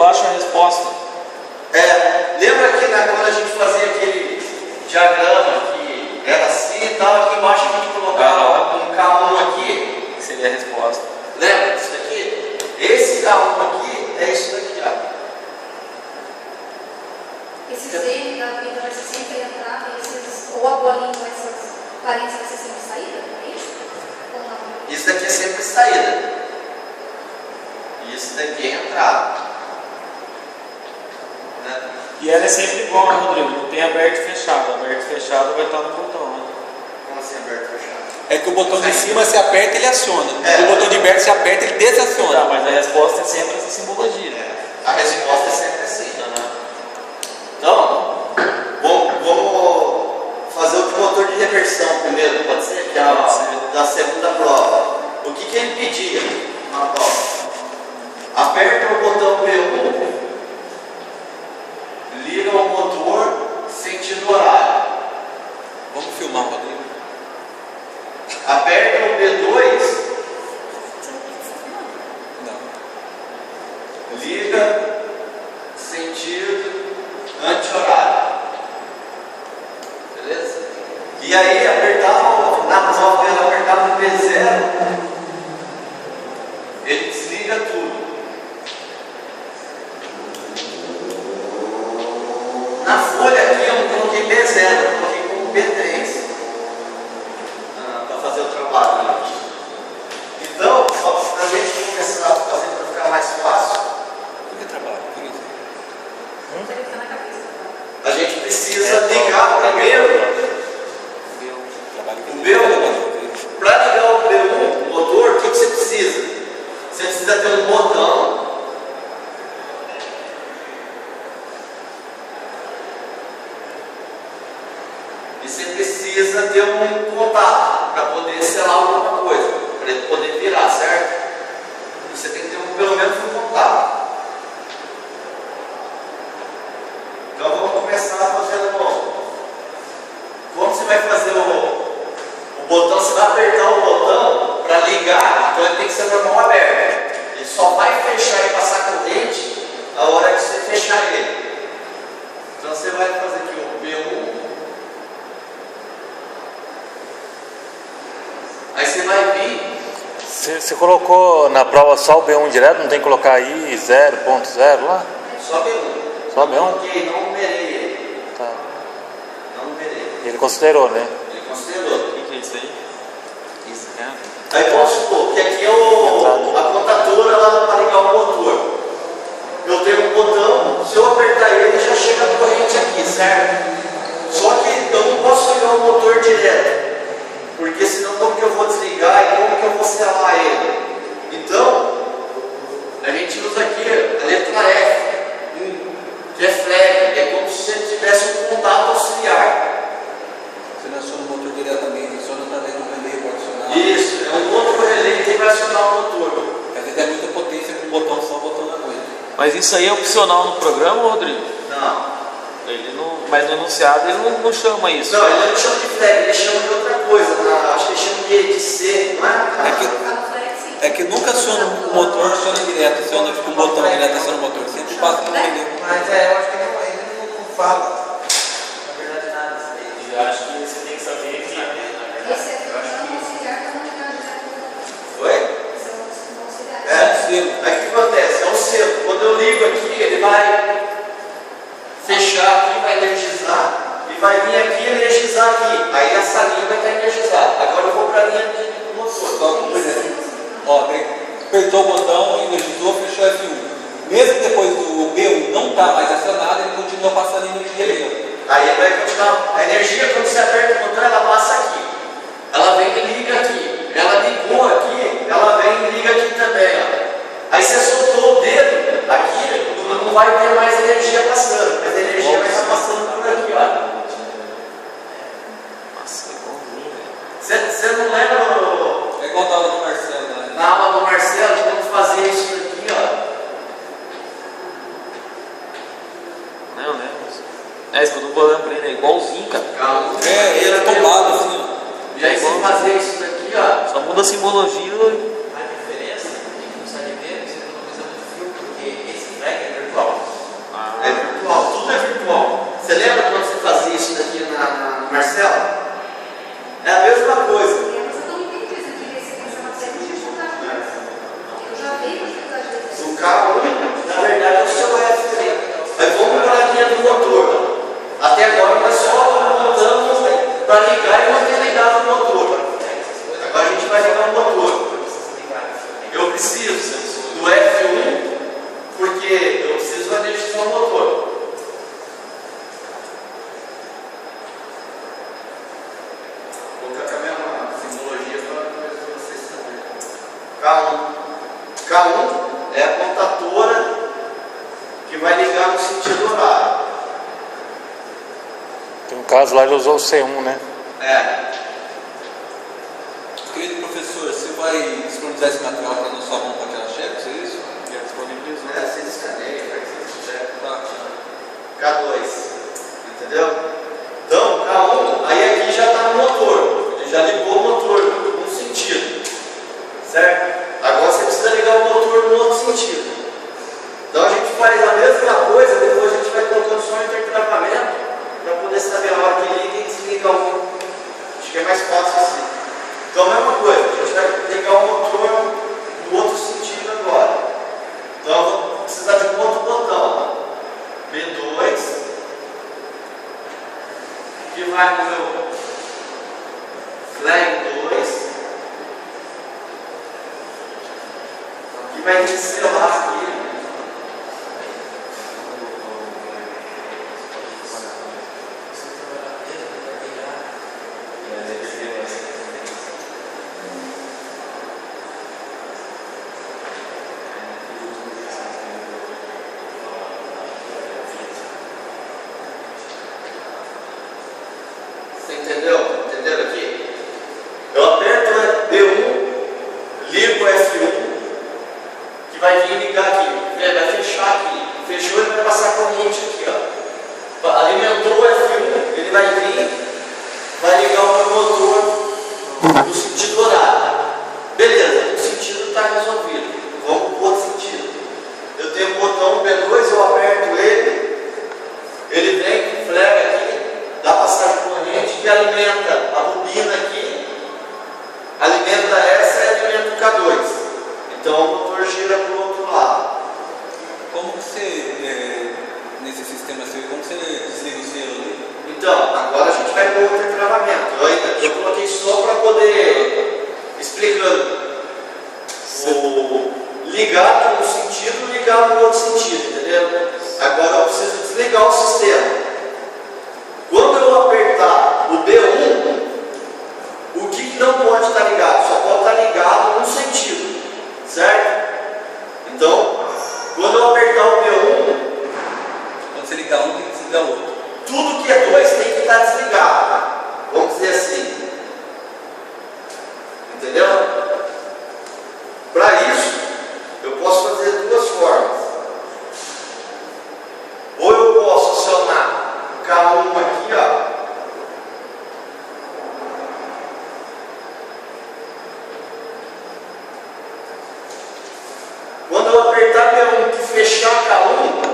acho a resposta. Lembra que quando a gente fazia aquele diagrama que era assim e tal, aqui embaixo a gente colocava um K1 aqui? Que seria a resposta. Lembra disso daqui? Esse K1 aqui é isso daqui, ó. Esse Z da vida vai ser sempre entrada, ou a bolinha com essas parênteses vai ser sempre saída? É isso? Ou não? Isso daqui é sempre saída. Isso daqui é entrada. Né? E ela é sempre igual, né, Rodrigo? Não tem aberto e fechado. Aberto e fechado vai estar no botão, né? Como assim aberto e fechado? É que o botão de cima se aperta, ele aciona. É. O botão de baixo se aperta, ele desaciona. Tá, mas a resposta é sempre essa simbologia. A resposta é sempre assim. Então, vamos fazer o motor de reversão primeiro, pode ser? Que é da segunda prova. O que ele pedia na prova? Aperta o botão B1, liga o motor, sentido horário. Vamos filmar, Rodrigo. Aperta o B2, Não. liga, sentido, anti-horário. Beleza? E aí apertava, na prova ele apertava o B0, ele desliga tudo. Na folha aqui eu não coloquei B0, eu coloquei como B3. Para fazer o trabalho. Né? Então, só para a gente começar a fazer para ficar mais fácil. Por que trabalho? Por isso? Deve ficar na cabeça. A gente precisa ligar primeiro o B1. Para ligar o B1, o motor, o que você precisa? Você precisa ter um botão. E você precisa ter um contato para poder selar alguma coisa, para ele poder virar, certo? E você tem que ter pelo menos um contato. Então vamos começar fazendo. Como você vai fazer o botão? Você vai apertar o botão para ligar, então ele tem que ser normal aberto. Ele só vai fechar e passar corrente a hora que você fechar ele. Então você vai fazer aqui o B1. Aí você vai vir. Você colocou na prova só o B1 direto? Não tem que colocar aí 0.0 lá? Só B1. Só B1? Ok, não numerei ele. Tá. Não numerei. Ele considerou, né? Ele considerou. O que é isso aí? Isso é. Aí vamos supor que aqui é a contadora lá para ligar o motor. Eu tenho um botão, se eu apertar ele já chega a corrente aqui, certo? Só que eu não posso ligar o motor direto. Porque senão como que eu vou desligar e como que eu vou selar ele? Então, a gente usa aqui a letra F, que é flag, é como se você tivesse um contato auxiliar. Você não aciona o motor diretamente, aciona através do relé para acionar. Isso, é um outro relé que vai acionar o motor. Às vezes é muita potência com um botão só, botão na coisa. Mas isso aí é opcional no programa, Rodrigo? Não. Ele não, mas no enunciado ele não chama isso. Não, ele não chama de flag, ele chama de outra coisa. Acho que ele chama de C, não é? É que nunca aciona o motor, aciona direto, aciona com o botão direto, aciona o motor. Sempre passa no relé. Mas eu acho que ele não fala. Na verdade, nada disso aí. Eu acho que você tem que saber que. Esse é o auxiliar da unidade. Oi? Esse é o auxiliar. Aí o que acontece? É um selo. Quando eu ligo aqui, ele vai fechar aqui, vai energizar e vai vir aqui e energizar aqui. Aí essa linha vai estar energizada. Agora eu vou para a linha do motor. Só, por exemplo, ó, apertou o botão, energizou, fechou F1. Mesmo depois do B1 não estar mais acionado, ele continua passando energia ali. Aí vai continuar. A energia, quando você aperta o botão, ela passa aqui. Ela vem e liga aqui. Ela ligou aqui, ela vem e liga aqui também. Ó. Aí você soltou o dedo aqui, não vai ter mais energia passando. Mas a energia vai estar passando por aqui, ó. Nossa, é igualzinho, velho. Você não lembra É igual a aula do Marcelo, né? na aula do Marcelo de como fazer isso aqui, ó? Não, né? É isso que eu tô falando pra ele, é igualzinho, cara. Calma. Ele é tombado assim, ó. E aí você fazer isso daqui, ó. Só muda a simbologia. A diferença é que no salimento você economiza muito fio, porque esse flag é virtual. caso lá ele usou o C1, né? Querido professor, você vai disponibilizar esse material para na sua mão para tirar cheques, é isso? Já disponibilizou. Vocês escaneiam, faz o que vocês quiserem. Tá. K2, entendeu? Então, K1, aí aqui já está no motor, ele já ligou o motor num sentido, certo? Agora você precisa ligar o motor no outro sentido. Então a gente faz a mesma coisa, depois a gente vai colocando só um intertravamento para poder saber a hora que liga e desliga o. Acho que é mais fácil assim. Então a mesma coisa, a gente vai ligar o motor no outro sentido agora. Então eu vou precisar de um outro botão. B2, que vai no meu flag 2, que vai selar aqui. Você entendeu? Entenderam aqui? Eu aperto B1, ligo F1, que vai vir ligar aqui, vai fechar aqui. Fechou, ele vai passar corrente aqui, ó. Alimentou o F1, ele vai vir, vai ligar o meu motor no sentido horário. Beleza, o sentido está resolvido. Vamos para o outro sentido. Eu tenho o botão B2, eu aperto ele vem, flega aqui, dá passagem de corrente que alimenta a bobina aqui, alimenta essa e alimenta o K2. Então o motor gira para o outro lado. Como você, nesse sistema seu, como você desliga o selo ali? Então, agora a gente vai para o outro travamento. Eu coloquei só para poder explicando. O ligar para um sentido, ligar para o outro sentido, entendeu? Agora eu preciso desligar o sistema. Quando eu apertar o B1, o que não pode estar ligado? Só pode estar ligado num sentido, certo? Então, quando eu apertar o B1, Quando você ligar um, tem que desligar o outro. tudo que é 2 tem que estar desligado. Vamos dizer assim. Entendeu? Para isso, eu posso fazer duas formas. Ou eu posso acionar o K1 aqui, ó. Quando eu apertar B1 que fechar K1,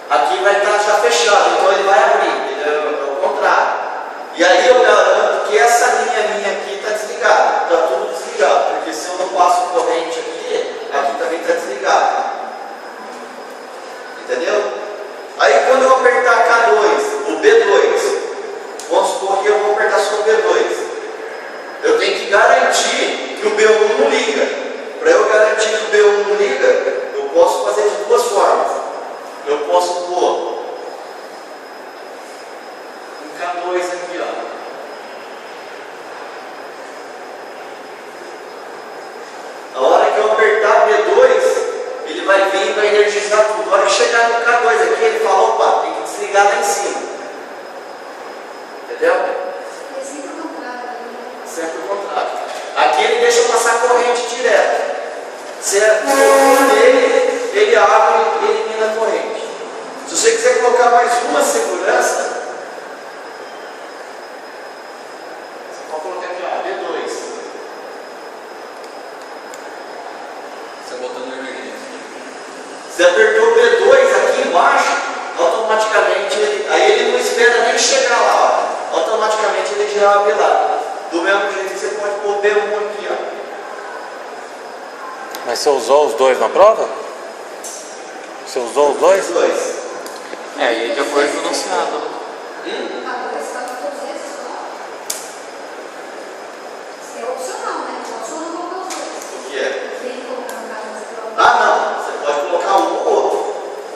aqui vai estar já fechado, então ele vai abrir, é o contrário. E aí eu garanto que essa linha minha aqui está desligada, está tudo desligado, porque se eu não passo corrente aqui também está desligado. Entendeu? Aí quando eu apertar K2, o B2, vamos supor que eu vou apertar só o B2, eu tenho que garantir que o B1 não liga. Para eu garantir que o B1 não liga, eu posso fazer de duas formas. Eu posso pôr um K2 aqui, ó. A hora que eu apertar B2, ele vai vir e vai energizar tudo. A hora que chegar no K2 aqui, ele fala, opa, tem que desligar lá em cima. Entendeu? É sempre o contrário. Sempre o contrário. Aqui ele deixa passar corrente direto. Se eu for nele, ele abre e elimina a corrente. Se você quiser colocar mais uma segurança, você pode colocar aqui, ó, B2. Você botando emergência. Você apertou o B2 aqui embaixo, automaticamente, aí ele não espera nem chegar lá, ó. Automaticamente ele já abre lá. Do mesmo jeito que você pode pôr B1 aqui, ó. Mas você usou os dois na prova? Você usou os dois? Dois. É, e de acordo com o enunciado. K2 está todos esses só. É opcional, né? Só não colocar os dois. O que é? Tem que colocar no K2 prova. Ah, não. Você pode colocar um ou outro.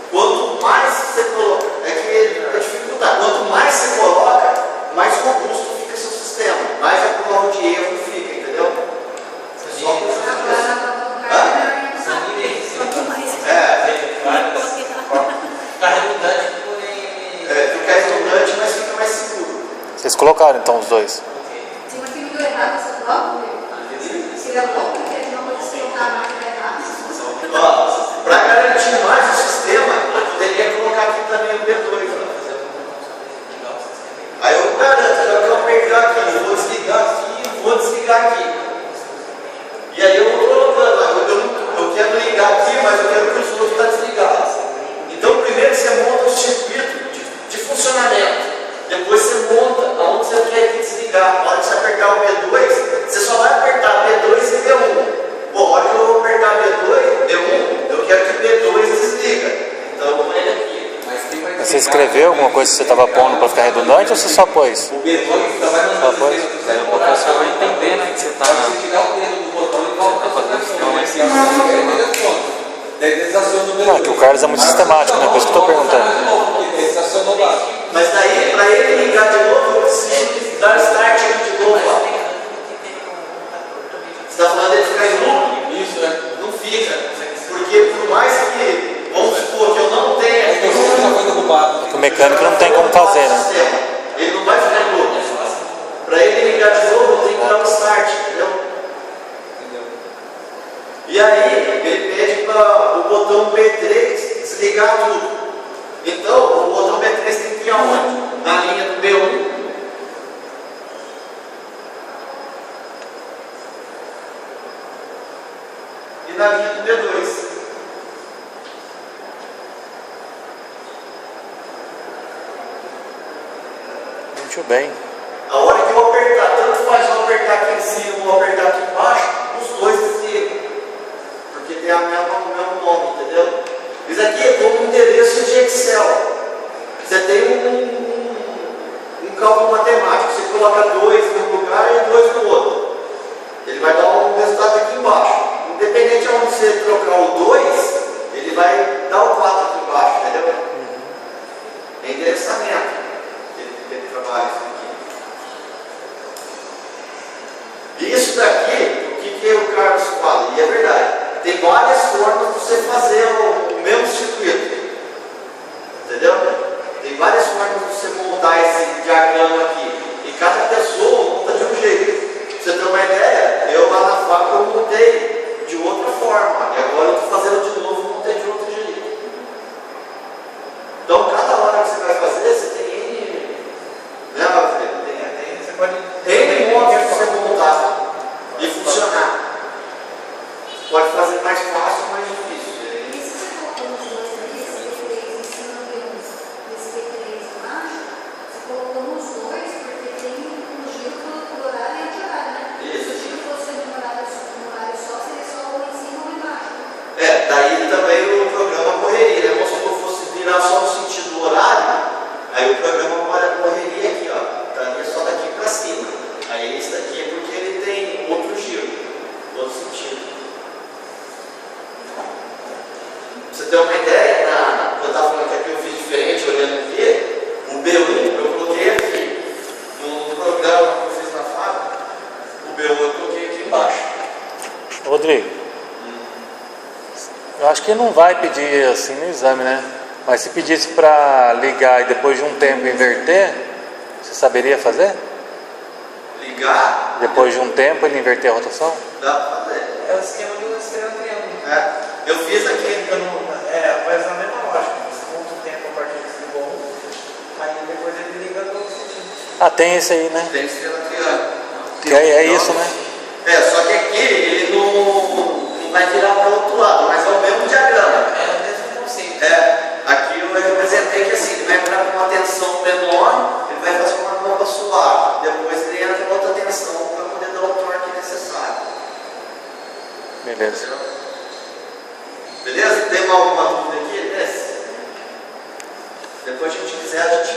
Quanto mais você coloca, é que é dificuldade. Quanto mais você coloca, mais robusto fica seu sistema. Mais a prova de erro fica, entendeu? Você só precisa Agora disso. na prova do cara, não sabe. Quanto mais. É, Tá redundante, porém. fica redundante, mas fica colocaram então os dois. Se uma que deu errado essa prova, se ele é louco, porque não pode se colocar a máquina errada. Para garantir mais o sistema, eu poderia colocar aqui também o B2. Aí eu garanto, já que eu pegar aqui, vou desligar aqui, vou desligar aqui. E aí eu vou colocando, eu quero ligar aqui, mas eu quero que os outros estão desligados. Então primeiro você monta o circuito de funcionamento. Depois você monta aonde você quer que desligar. Na hora que você apertar o B2, você só vai apertar B2 e B1. Bom, na hora que eu vou apertar B1, eu quero que B2 desliga. Então eu vou pôr ele aqui. Mas você escreveu alguma coisa que você estava pondo para ficar redundante ou você só pôs? O B2 vai mandar Só pôs? Daí o professor vai entender, né, que você está... Se tirar o dedo do botão, ele volta para fazer Ah, que o Carlos é muito sistemático, né? Por isso que eu estou perguntando. Desacionou lá. Mas daí, para ele ligar de novo, eu preciso dar start aqui de novo. Ó. Você está falando dele ficar em loop? Isso, né? Não fica. Porque por mais que, vamos supor que eu não tenha... É que o sistema já foi derrubado. O mecânico não tem como fazer, né? Ele não vai ficar em loop. Para ele ligar de novo, eu tenho que dar um start, entendeu? E aí, ele pede para o botão B3 desligar tudo. Então, o botão B3 tem que ir aonde? Na linha do B1. E na linha do B2. Muito bem. A hora que eu apertar, tanto faz eu apertar aqui em cima ou apertar aqui embaixo, os dois desligam. Porque tem o mesmo nome, entendeu? Isso aqui é como um endereço de Excel. Você tem um cálculo matemático, você coloca 2 num lugar e 2 no outro. Ele vai dar um resultado aqui embaixo. Independente de onde você trocar o 2, ele vai dar o 4 aqui embaixo, entendeu? É endereçamento. Ele trabalha isso aqui. Isso daqui, o que o Carlos fala? E é verdade. Tem várias formas de você fazer o mesmo circuito. Entendeu? Tem várias formas de você montar esse diagrama aqui. E cada pessoa monta de um jeito. Pra você ter uma ideia, eu lá na fábrica eu montei de outra forma. E agora eu estou fazendo de novo, montei de outro jeito. Então cada hora que você vai fazer, você tem N. Né, você pode N modos de você montar e funcionar. Pode fazer mais fácil ou mais difícil. E se você colocou nos dois ali, esse B3 em cima desse B3 embaixo, você colocou nos dois porque tem um giro do horário e anti-horário, né? Isso. Se o giro fosse no horário só, seria só um em cima ou embaixo. Daí também o programa correria, né? Vamos supor que fosse virar só no sentido horário, aí o programa correria aqui, ó. Estaria só daqui para cima. Aí esse daqui é porque ele tem outro giro, outro sentido. Pra você ter uma ideia, eu estava falando que aqui eu fiz diferente, olhando aqui, o B1 eu coloquei aqui. No programa que eu fiz na fábrica, o B1 eu coloquei aqui embaixo. Rodrigo, eu acho que não vai pedir assim no exame, né? Mas se pedisse para ligar e depois de um tempo inverter, você saberia fazer? Ligar, Depois de um tempo ele inverter a rotação? dá para fazer. É o esquema do estrela triângulo. Eu fiz aqui, Faz a mesma lógica. Você conta o tempo a partir desse bom, aí depois ele liga do outro sentido. Ah, tem esse aí, né? tem estrela triângulo. Que é isso, né? Só que aqui ele não vai virar para o outro lado, mas é o mesmo diagrama. É o mesmo conceito. Aqui eu representei que assim, ele vai entrar com uma tensão menor, ele vai fazer uma curva suave, depois ele entra com outra tensão para poder dar o torque necessário. Beleza. Beleza? Tem alguma dúvida aqui? Depois a gente quiser, a gente